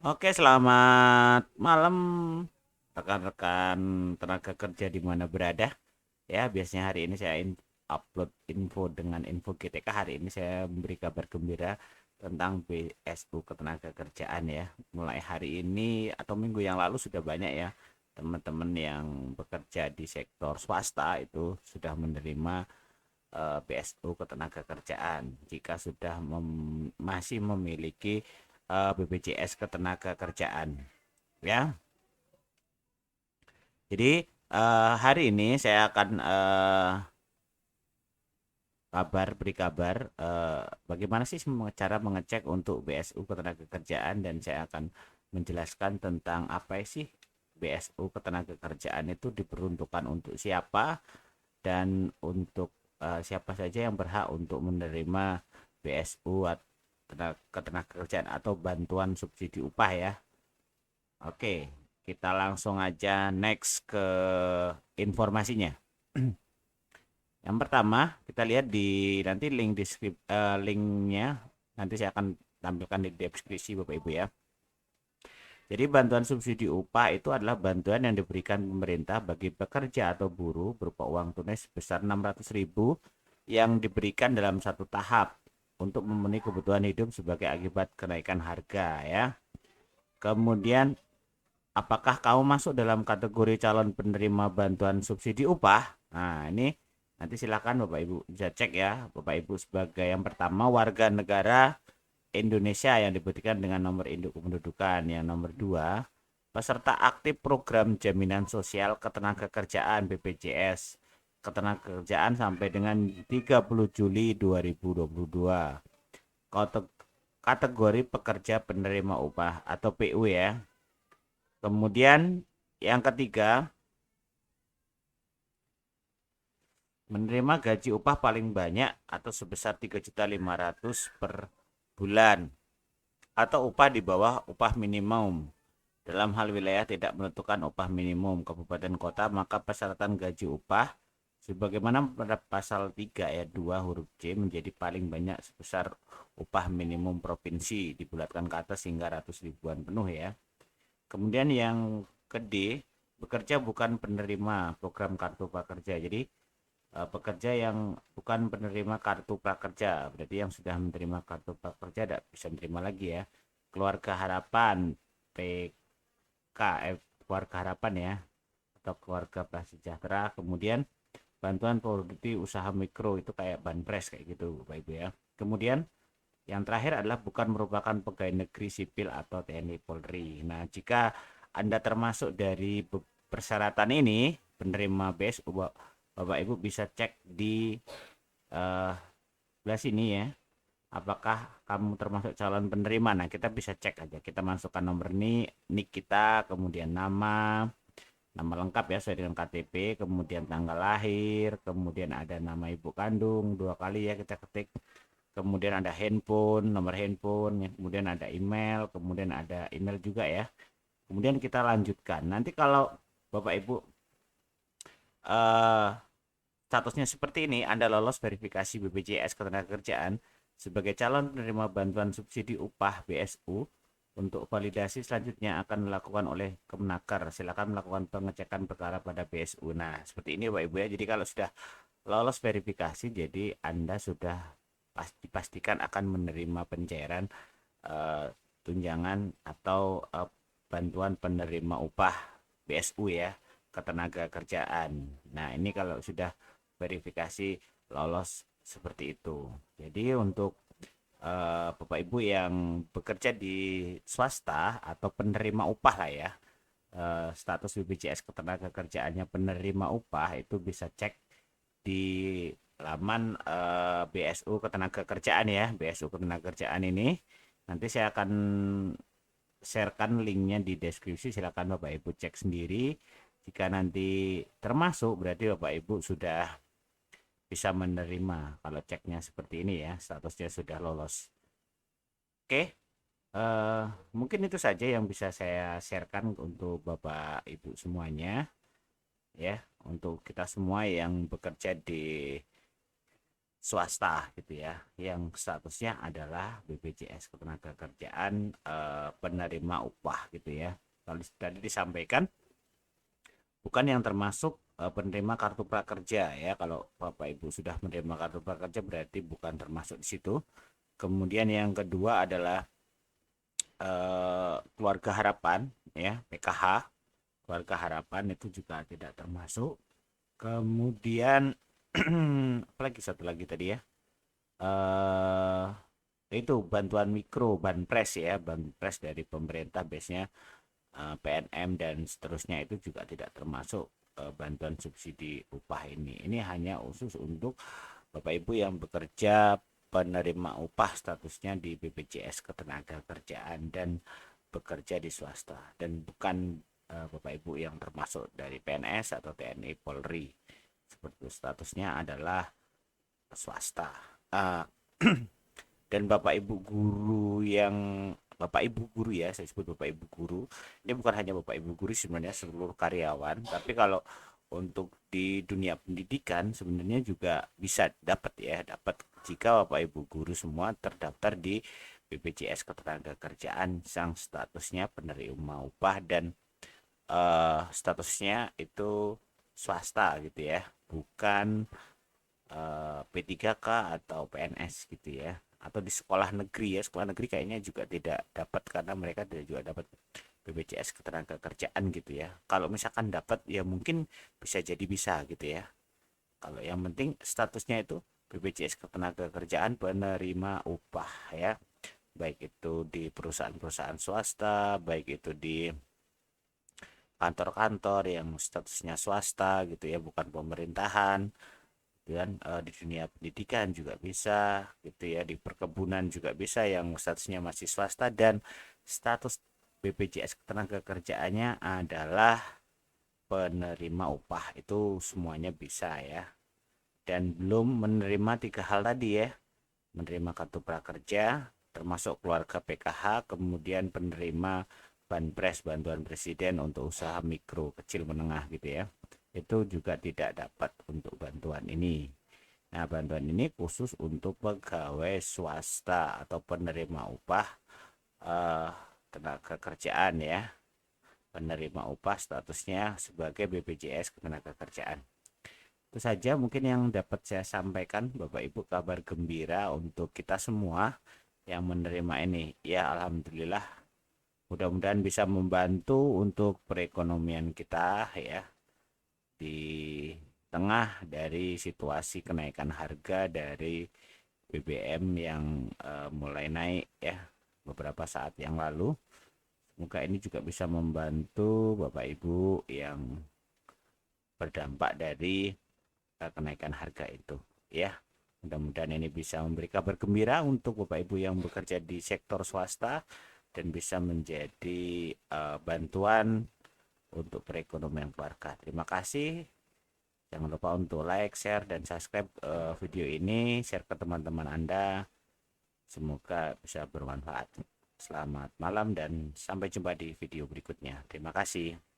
Oke, selamat malam rekan-rekan tenaga kerja di mana berada. Ya, biasanya hari ini saya upload info dengan info GTK. Hari ini saya memberi kabar gembira tentang BSU ketenaga kerjaan ya. Mulai hari ini atau minggu yang lalu sudah banyak ya teman-teman yang bekerja di sektor swasta itu sudah menerima BSU ketenaga kerjaan. Jika sudah masih memiliki BPJS ketenaga kerjaan ya. Jadi hari ini saya akan beri kabar bagaimana sih cara mengecek untuk BSU ketenagakerjaan, dan saya akan menjelaskan tentang apa sih BSU ketenagakerjaan itu diperuntukkan untuk siapa, dan untuk siapa saja yang berhak untuk menerima BSU ketenagakerjaan atau bantuan subsidi upah ya. Oke, kita langsung aja next ke informasinya. Yang pertama, kita lihat di nanti linknya nanti saya akan tampilkan di deskripsi Bapak Ibu ya. Jadi bantuan subsidi upah itu adalah bantuan yang diberikan pemerintah bagi pekerja atau buruh berupa uang tunai sebesar 600.000 yang diberikan dalam satu tahap untuk memenuhi kebutuhan hidup sebagai akibat kenaikan harga ya. Kemudian, apakah kamu masuk dalam kategori calon penerima bantuan subsidi upah? Nah, ini nanti silakan Bapak Ibu bisa cek ya. Bapak Ibu sebagai yang pertama warga negara Indonesia yang dibuktikan dengan nomor induk kependudukan. Yang nomor dua, peserta aktif program jaminan sosial ketenagakerjaan BPJS ketenagakerjaan sampai dengan 30 Juli 2022. Kategori pekerja penerima upah atau PU ya. Kemudian yang ketiga, menerima gaji upah paling banyak atau sebesar 3.500.000 per bulan atau upah di bawah upah minimum. Dalam hal wilayah tidak menentukan upah minimum kabupaten kota, maka persyaratan gaji upah sebagaimana pada pasal 3 ayat 2 huruf C menjadi paling banyak sebesar upah minimum provinsi dibulatkan ke atas hingga ratus ribuan penuh ya. Kemudian yang ke D, bekerja bukan penerima program kartu prakerja. Jadi pekerja yang bukan penerima kartu prakerja, berarti yang sudah menerima kartu prakerja tidak bisa menerima lagi ya. Keluarga harapan PK, keluarga harapan ya, atau keluarga prasejahtera. Kemudian bantuan produktif usaha mikro itu kayak banpres kayak gitu Bapak Ibu ya. Kemudian yang terakhir adalah bukan merupakan pegawai negeri sipil atau TNI Polri. Nah, jika Anda termasuk dari persyaratan ini, penerima BSU, Bapak Ibu bisa cek di eh, sebelah sini ya. Apakah kamu termasuk calon penerima? Nah, kita bisa cek aja. Kita masukkan nomor NIK kita, kemudian nama lengkap ya sesuai dengan KTP, kemudian tanggal lahir, kemudian ada nama ibu kandung dua kali ya kita ketik, kemudian ada handphone, nomor handphone, kemudian ada email, kemudian ada email juga ya. Kemudian kita lanjutkan. Nanti kalau Bapak Ibu eh, statusnya seperti ini, Anda lolos verifikasi BPJS Ketenagakerjaan sebagai calon penerima bantuan subsidi upah BSU. Untuk validasi selanjutnya akan dilakukan oleh Kemenaker. Silakan melakukan pengecekan perkara pada BSU. Nah, seperti ini Bapak Ibu ya. Jadi kalau sudah lolos verifikasi, jadi Anda sudah dipastikan akan menerima pencairan eh, tunjangan atau bantuan penerima upah BSU ya, ketenaga kerjaan. Nah, ini kalau sudah verifikasi lolos seperti itu. Jadi untuk Bapak Ibu yang bekerja di swasta atau penerima upah lah ya, status BPJS ketenaga kerjaannya penerima upah itu bisa cek di laman BSU ketenaga kerjaan ya, BSU ketenaga kerjaan ini. Nanti saya akan sharekan linknya di deskripsi, silakan Bapak Ibu cek sendiri. Jika nanti termasuk berarti Bapak Ibu sudah bisa menerima, kalau ceknya seperti ini ya, statusnya sudah lolos. Oke, eh, mungkin itu saja yang bisa saya sharekan untuk Bapak Ibu semuanya ya, untuk kita semua yang bekerja di swasta gitu ya, yang statusnya adalah BPJS Ketenagakerjaan penerima upah gitu ya. Kalau tadi disampaikan bukan yang termasuk penerima kartu prakerja ya. Kalau Bapak Ibu sudah menerima kartu prakerja berarti bukan termasuk di situ. Kemudian yang kedua adalah keluarga harapan ya, PKH. Keluarga harapan itu juga tidak termasuk. Kemudian apalagi satu lagi tadi ya. eh itu bantuan mikro, banpres ya, banpres dari pemerintah biasanya PNM dan seterusnya itu juga tidak termasuk bantuan subsidi upah ini. Ini hanya khusus untuk Bapak Ibu yang bekerja penerima upah statusnya di BPJS Ketenagakerjaan dan bekerja di swasta dan bukan Bapak Ibu yang termasuk dari PNS atau TNI Polri. Seperti statusnya adalah swasta. Uh, dan Bapak Ibu guru yang Bapak Ibu guru ya, saya sebut Bapak Ibu guru. Ini bukan hanya Bapak Ibu guru sebenarnya seluruh karyawan, tapi kalau untuk di dunia pendidikan sebenarnya juga bisa dapat ya, dapat jika Bapak Ibu guru semua terdaftar di BPJS Ketenagakerjaan yang statusnya penerima upah dan statusnya itu swasta gitu ya, bukan P3K atau PNS gitu ya, atau di sekolah negeri ya. Sekolah negeri kayaknya juga tidak dapat karena mereka tidak juga dapat BPJS Ketenagakerjaan gitu ya. Kalau misalkan dapat ya mungkin bisa jadi bisa gitu ya. Kalau yang penting statusnya itu BPJS Ketenagakerjaan penerima upah ya, baik itu di perusahaan-perusahaan swasta, baik itu di kantor-kantor yang statusnya swasta gitu ya, bukan pemerintahan. Dan di dunia pendidikan juga bisa gitu ya, di perkebunan juga bisa yang statusnya masih swasta dan status BPJS Ketenagakerjaannya adalah penerima upah, itu semuanya bisa ya. Dan belum menerima tiga hal tadi ya, menerima kartu prakerja termasuk keluarga PKH, kemudian penerima banpres, bantuan presiden untuk usaha mikro kecil menengah gitu ya, itu juga tidak dapat untuk bantuan ini. Nah, bantuan ini khusus untuk pegawai swasta atau penerima upah eh, tenaga kerjaan ya, penerima upah statusnya sebagai BPJS Ketenagakerjaan. Itu saja mungkin yang dapat saya sampaikan Bapak Ibu, kabar gembira untuk kita semua yang menerima ini ya. Alhamdulillah, mudah-mudahan bisa membantu untuk perekonomian kita ya, di tengah dari situasi kenaikan harga dari BBM yang mulai naik ya beberapa saat yang lalu. Semoga ini juga bisa membantu Bapak Ibu yang berdampak dari kenaikan harga itu ya. Mudah-mudahan ini bisa memberi kabar gembira untuk Bapak Ibu yang bekerja di sektor swasta dan bisa menjadi bantuan untuk perekonomian keluarga. Terima kasih. Jangan lupa untuk like, share, dan subscribe video ini. Share ke teman-teman Anda. Semoga bisa bermanfaat. Selamat malam dan sampai jumpa di video berikutnya. Terima kasih.